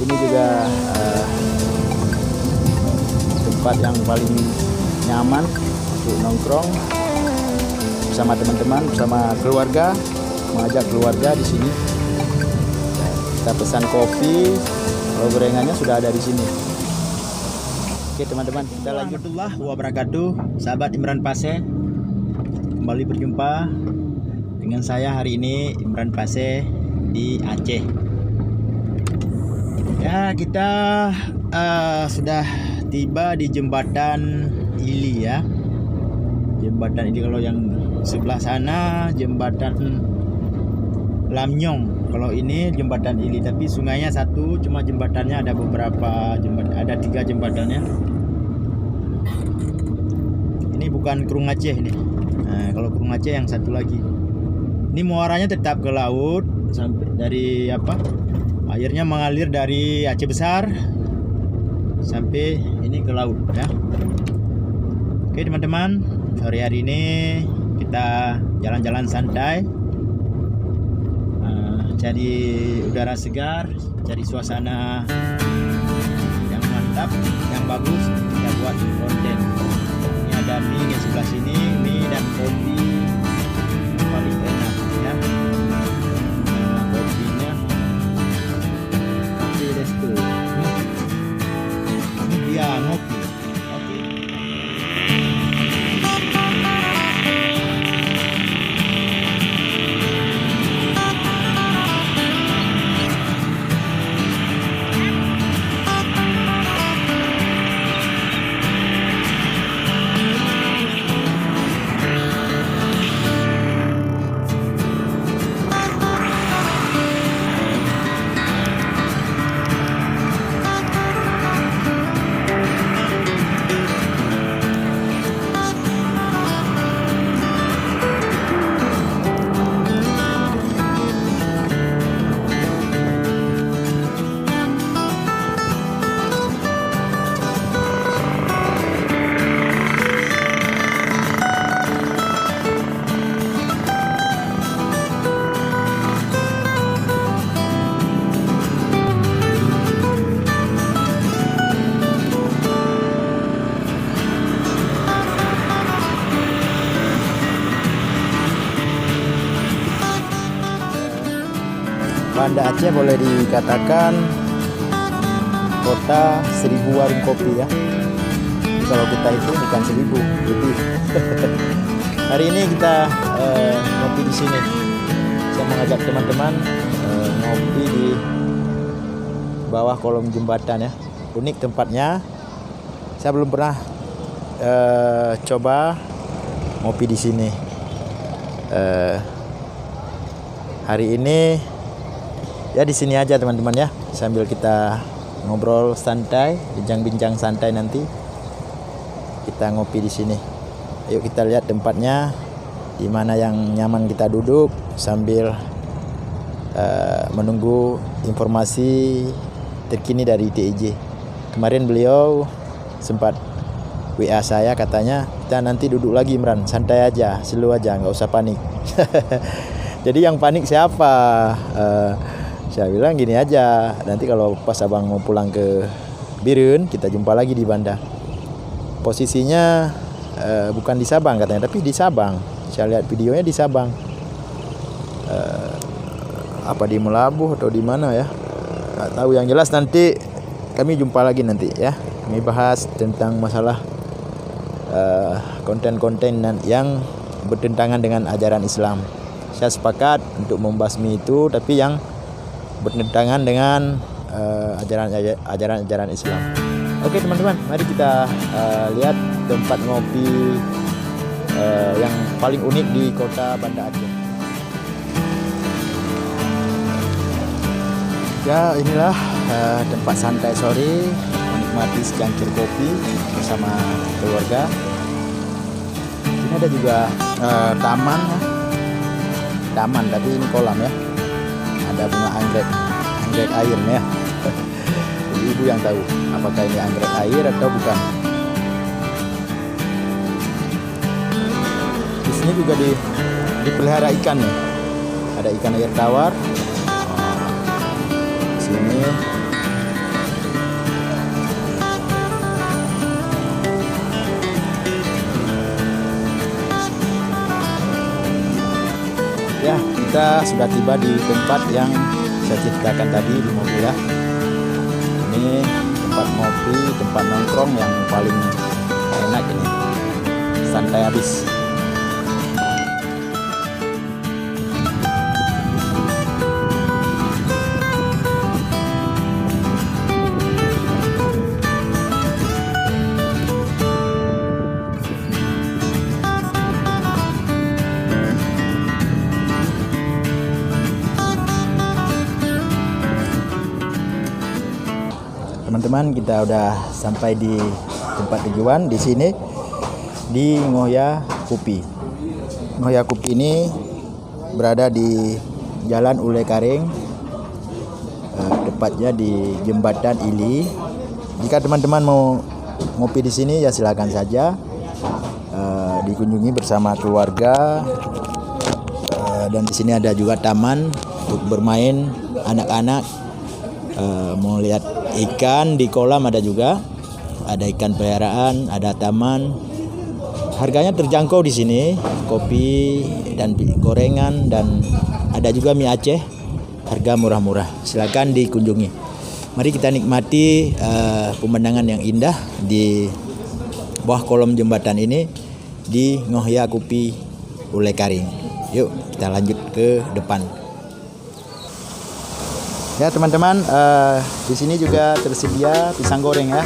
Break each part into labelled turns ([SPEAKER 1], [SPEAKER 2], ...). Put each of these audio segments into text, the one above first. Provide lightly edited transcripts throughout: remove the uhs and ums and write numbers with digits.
[SPEAKER 1] Ini juga tempat yang paling nyaman untuk nongkrong bersama teman-teman, bersama keluarga, mengajak keluarga di sini. Kita pesan kopi, kalau gorengannya sudah ada di sini. Oke teman-teman, kita lanjut. Warahmatullahi wabarakatuh, sahabat Imran Pase. Kembali berjumpa dengan saya hari ini, Imran Pase di Aceh. Ya, kita sudah tiba di jembatan Ili ya. Jembatan Ili, kalau yang sebelah sana jembatan Lamnyong. Kalau ini jembatan Ili, tapi sungainya satu, cuma jembatannya ada beberapa jembatan, ada 3 jembatannya. Ini bukan Krung Aceh ini. Nah, kalau Krung Aceh yang satu lagi. Ini muaranya tetap ke laut sampai dari airnya mengalir dari Aceh Besar sampai ini ke laut ya. Oke teman-teman, sore hari ini kita jalan-jalan santai, cari udara segar, cari suasana yang mantap, yang bagus, kita buat konten. Ini ada mie di sebelah sini, mie dan kopi yang paling enak ya. Kopinya kopi resto. Ini dia ngopi. Oke. Banda Aceh boleh dikatakan kota 1000 warung kopi ya. Jadi kalau kita itu bukan 1000, lebih. Hari ini kita ngopi di sini. Saya mengajak teman-teman ngopi di bawah kolong jembatan ya. Unik tempatnya. Saya belum pernah coba ngopi di sini. Hari ini ya di sini aja teman-teman ya, sambil kita ngobrol santai, bincang-bincang santai, nanti kita ngopi di sini. Ayo kita lihat tempatnya, di mana yang nyaman kita duduk sambil menunggu informasi terkini dari TIJ. Kemarin beliau sempat WA saya, katanya kita nanti duduk lagi Imran, santai aja, slow aja, nggak usah panik. Jadi yang panik siapa? Saya bilang gini aja, nanti kalau pas abang mau pulang ke Birun, kita jumpa lagi di Banda. Posisinya bukan di Sabang katanya, tapi di Sabang. Saya lihat videonya di Sabang. Apa di Melabuh atau di mana ya? Nggak tahu, yang jelas nanti kami jumpa lagi nanti ya. Kami bahas tentang masalah konten-konten yang bertentangan dengan ajaran Islam. Saya sepakat untuk membasmi itu, tapi yang bertentangan dengan ajaran Islam. Oke teman-teman, mari kita lihat tempat ngopi yang paling unik di kota Banda Aceh. Ya inilah tempat santai sore, menikmati secangkir kopi bersama keluarga. Ini ada juga taman ya. Taman tapi ini kolam ya. Ada bunga anggrek airnya. Jadi ibu yang tahu apakah ini anggrek air atau bukan. Di sini juga dipelihara ikan nih. Ada ikan air tawar. Di sini kita sudah tiba di tempat yang saya ceritakan tadi di mobil ya. Ini tempat ngopi, tempat nongkrong yang paling enak ini. Santai habis. Teman-teman, kita udah sampai di tempat tujuan di sini di Ngoya Kupi. Ngoya Kupi ini berada di Jalan Ule Karing, tepatnya di Jembatan Ili. Jika teman-teman mau ngopi di sini ya silakan saja, dikunjungi bersama keluarga. Dan di sini ada juga taman untuk bermain anak-anak. Mau lihat ikan di kolam ada juga, ada ikan peliharaan, ada taman. Harganya terjangkau di sini, kopi dan gorengan dan ada juga mie Aceh, harga murah-murah. Silakan dikunjungi. Mari kita nikmati pemandangan yang indah di bawah kolom jembatan ini di Ngoya Kupi Ule Karing. Yuk kita lanjut ke depan. Ya teman-teman, di sini juga tersedia pisang goreng ya,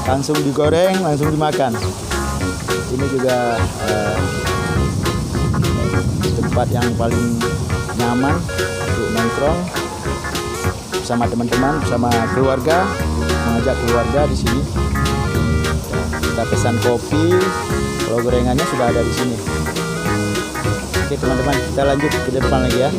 [SPEAKER 1] langsung digoreng, langsung dimakan. Ini juga tempat yang paling nyaman untuk nongkrong bersama teman-teman, bersama keluarga, mengajak keluarga di sini. Kita pesan kopi, kalau gorengannya sudah ada di sini. Oke teman-teman, kita lanjut ke depan lagi ya.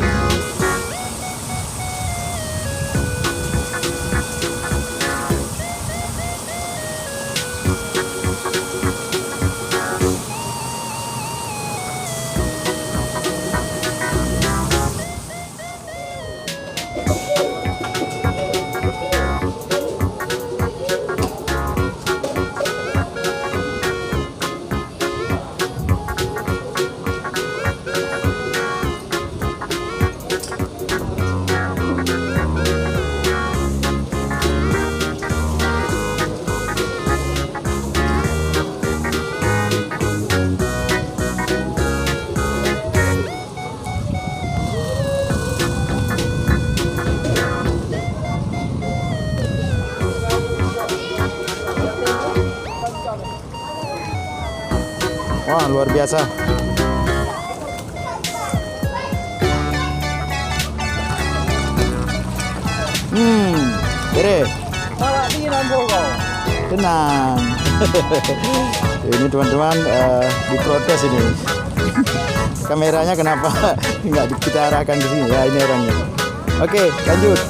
[SPEAKER 1] Wah, luar biasa. Kere. Tenang. Ini teman-teman diprotes ini. Kameranya kenapa nggak kita arahkan ke sini? Ya ini orangnya. Oke, lanjut.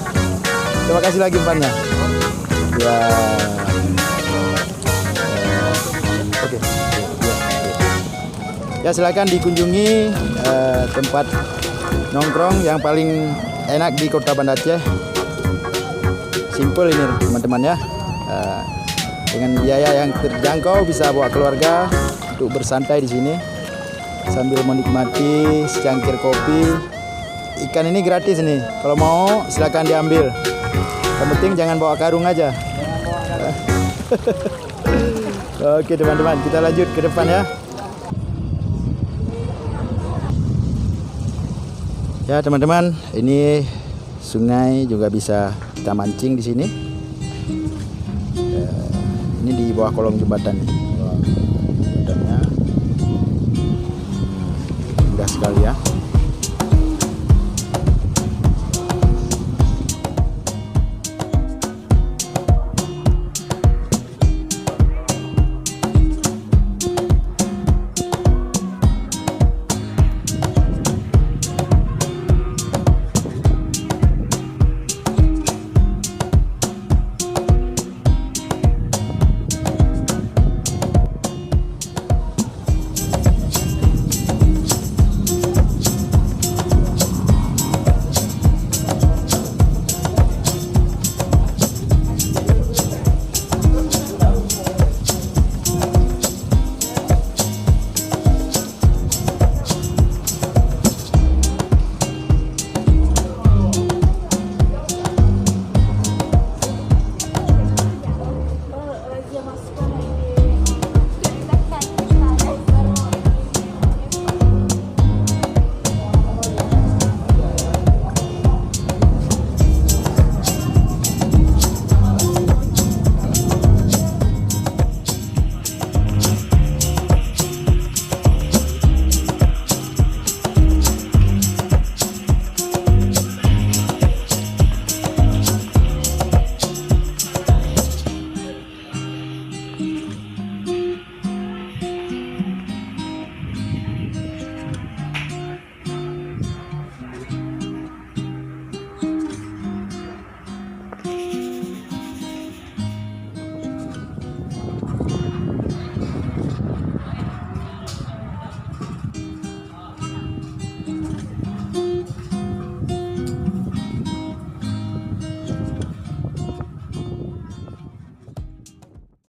[SPEAKER 1] Terima kasih lagi umpannya. Ya. Oke. Ya silakan dikunjungi tempat nongkrong yang paling enak di Kota Banda Aceh. Simple ini teman-teman ya, dengan biaya yang terjangkau bisa bawa keluarga untuk bersantai di sini sambil menikmati secangkir kopi. Ikan ini gratis nih, kalau mau silakan diambil. Yang penting jangan bawa karung aja. Oke teman-teman, kita lanjut ke depan ya. Ya teman-teman, ini sungai juga bisa kita mancing di sini. Ini di bawah kolong jembatan nih. Jembatannya indah sekali ya.